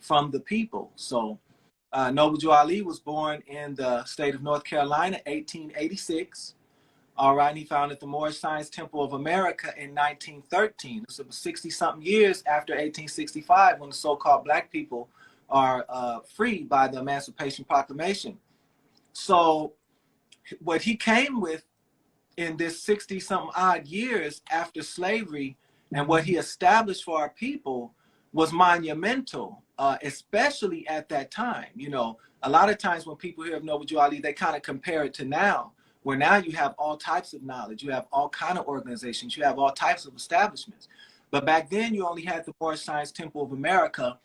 from the people. So Noble Drew Ali was born in the state of North Carolina, 1886. All right, and he founded the Moorish Science Temple of America in 1913. So it was 60-something years after 1865 when the so-called black people are freed by the Emancipation Proclamation. So what he came with in this 60-something odd years after slavery and what he established for our people was monumental, especially at that time. You know, a lot of times when people hear of Noble Drew Ali, they kind of compare it to now, where now you have all types of knowledge, you have all kind of organizations, you have all types of establishments. But back then you only had the Moorish Science Temple of America,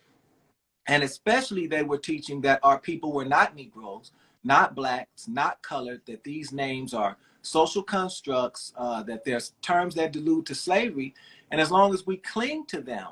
and especially they were teaching that our people were not Negroes, not blacks, not colored, that these names are social constructs, that there's terms that allude to slavery, and as long as we cling to them,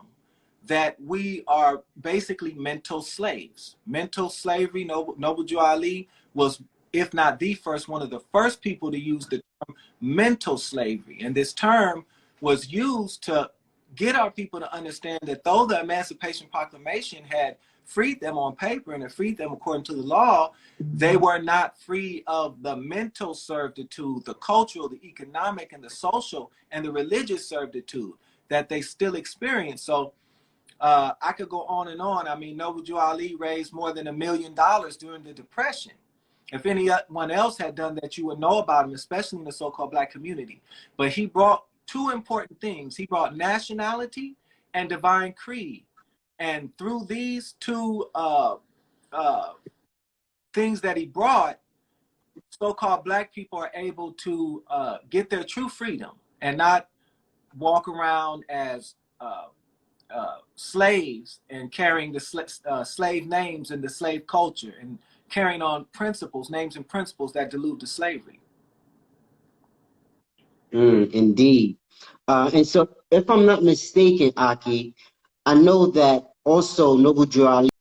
that we are basically mental slaves. Mental slavery. Noble Drew Ali was, if not the first, one of the first people to use the term mental slavery. And this term was used to get our people to understand that though the Emancipation Proclamation had freed them on paper and it freed them according to the law, they were not free of the mental servitude, the cultural, the economic, and the social, and the religious servitude that they still experience. So I could go on and on. I mean, Noble Drew Ali raised more than $1 million during the Depression. If anyone else had done that, you would know about him, especially in the so-called black community. But he brought two important things. He brought nationality and divine creed. And through these two things that he brought, so-called black people are able to get their true freedom and not walk around as slaves and carrying the slave names and the slave culture and carrying on principles, names and principles that delude to slavery. Indeed. And so, if I'm not mistaken, Aki, I know that also Noble Drew Ali